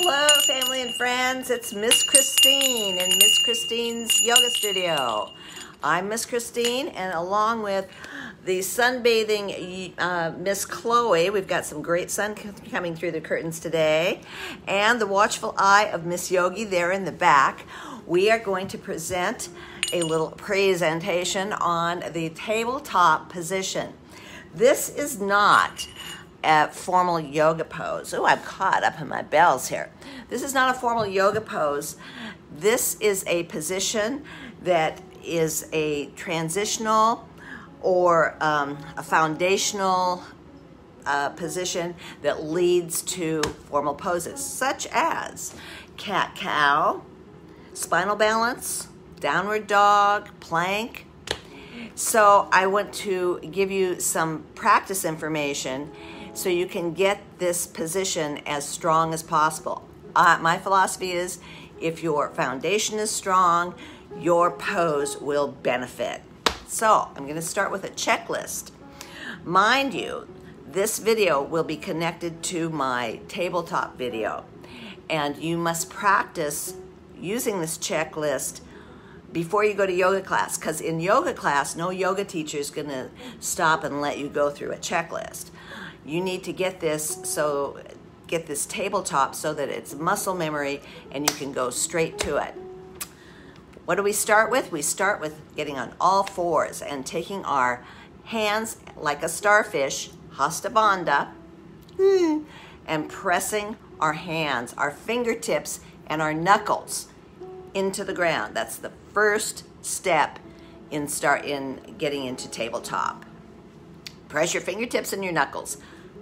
Hello, family and friends. It's Miss Christine in Miss Christine's Yoga Studio. I'm Miss Christine, and along with the sunbathing Miss Chloe, we've got some great sun coming through the curtains today, and the watchful eye of Miss Yogi there in the back. We are going to present a little presentation on the tabletop position. This is not a formal yoga pose. Oh, I'm caught up in my bells here. This is not a formal yoga pose. This is a position that is a transitional or a foundational position that leads to formal poses, such as cat-cow, spinal balance, downward dog, plank. So I want to give you some practice information so you can get this position as strong as possible. My philosophy is if your foundation is strong, your pose will benefit. So I'm going to start with a checklist. Mind you, this video will be connected to my tabletop video, and you must practice using this checklist before you go to yoga class, because in yoga class, no yoga teacher is going to stop and let you go through a checklist. You need to get this tabletop so that it's muscle memory and you can go straight to it. What do we start with? We start with getting on all fours and taking our hands like a starfish, Hasta Bandha, and pressing our hands, our fingertips, and our knuckles into the ground. That's the first step in getting into tabletop. Press your fingertips and your knuckles.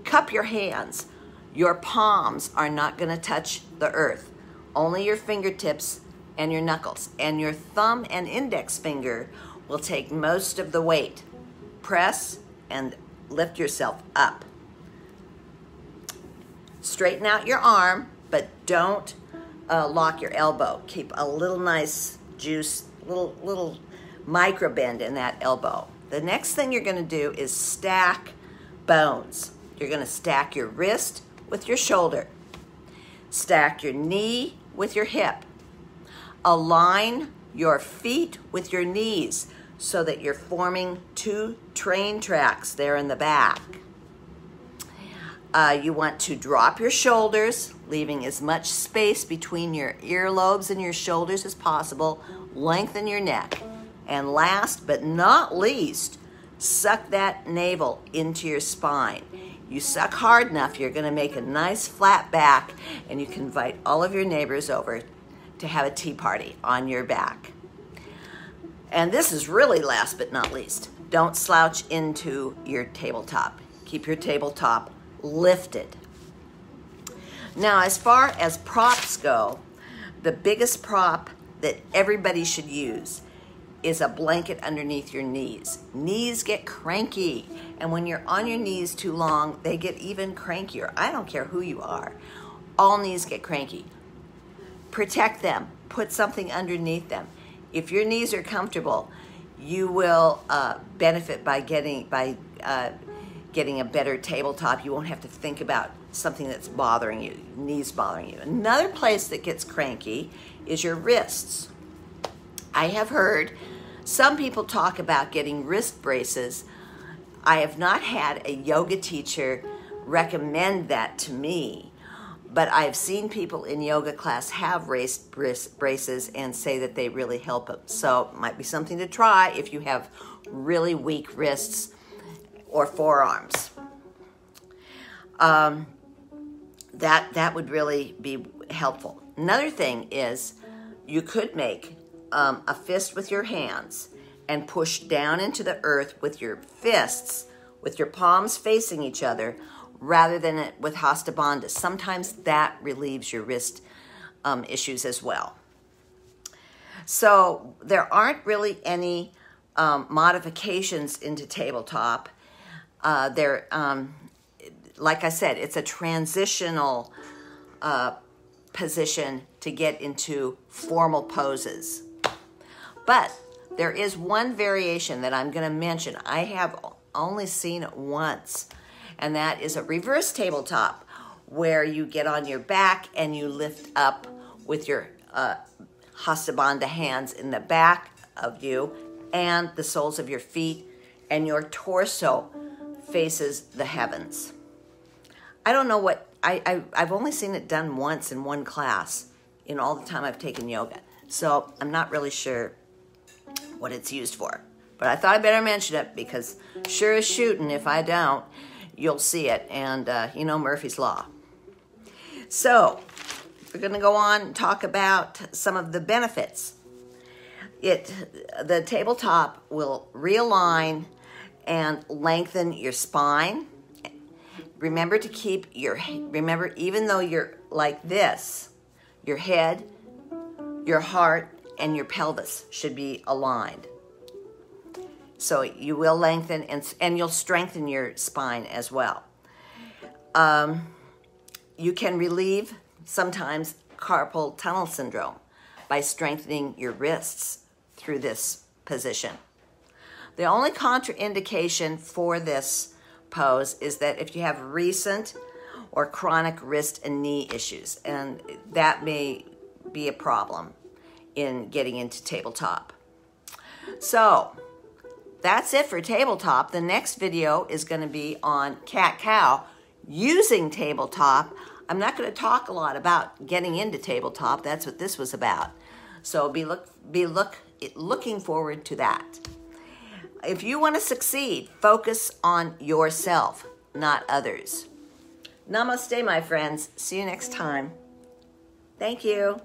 Cup your hands. Your palms are not going to touch the earth. Only your fingertips and your knuckles. And your thumb and index finger will take most of the weight. Press and lift yourself up. Straighten out your arm, but don't lock your elbow. Keep a little nice juice, little micro bend in that elbow. The next thing you're going to do is stack bones. You're going to stack your wrist with your shoulder. Stack your knee with your hip. Align your feet with your knees so that you're forming two train tracks there in the back. You want to drop your shoulders, leaving as much space between your earlobes and your shoulders as possible. Lengthen your neck. And last but not least, suck that navel into your spine. You suck hard enough, you're going to make a nice flat back, and you can invite all of your neighbors over to have a tea party on your back. And this is really last but not least. Don't slouch into your tabletop. Keep your tabletop lifted. Now, as far as props go, the biggest prop that everybody should use is a blanket underneath your knees. Knees get cranky, and when you're on your knees too long, they get even crankier. I don't care who you are. All knees get cranky. Protect them. Put something underneath them. If your knees are comfortable, you will benefit by getting a better tabletop. You won't have to think about something that's bothering you, knees bothering you. Another place that gets cranky is your wrists. I have heard some people talk about getting wrist braces. I have not had a yoga teacher recommend that to me, but I've seen people in yoga class have wrist braces and say that they really help them. So it might be something to try if you have really weak wrists or forearms. That would really be helpful. Another thing is you could make a fist with your hands and push down into the earth with your fists, with your palms facing each other, rather than with Hasta Bandha. Sometimes that relieves your wrist issues as well. So there aren't really any modifications into tabletop. Like I said, it's a transitional position to get into formal poses. But there is one variation that I'm going to mention. I have only seen it once, and that is a reverse tabletop, where you get on your back and you lift up with your Hastabandha hands in the back of you and the soles of your feet, and your torso faces the heavens. I don't know what, I've only seen it done once in one class in all the time I've taken yoga. So I'm not really sure what it's used for. But I thought I better mention it because sure as shooting, if I don't, you'll see it. And you know Murphy's Law. So we're going to go on and talk about some of the benefits. The tabletop will realign and lengthen your spine. Remember to keep remember, even though you're like this, your head, your heart, and your pelvis should be aligned. So you will lengthen and you'll strengthen your spine as well. You can relieve sometimes carpal tunnel syndrome by strengthening your wrists through this position. The only contraindication for this pose is that if you have recent or chronic wrist and knee issues, and that may be a problem in getting into tabletop. So that's it for tabletop. The next video is going to be on cat-cow using tabletop. I'm not going to talk a lot about getting into tabletop. That's what this was about. So be looking forward to that. If you want to succeed, focus on yourself, not others. Namaste, my friends. See you next time. Thank you.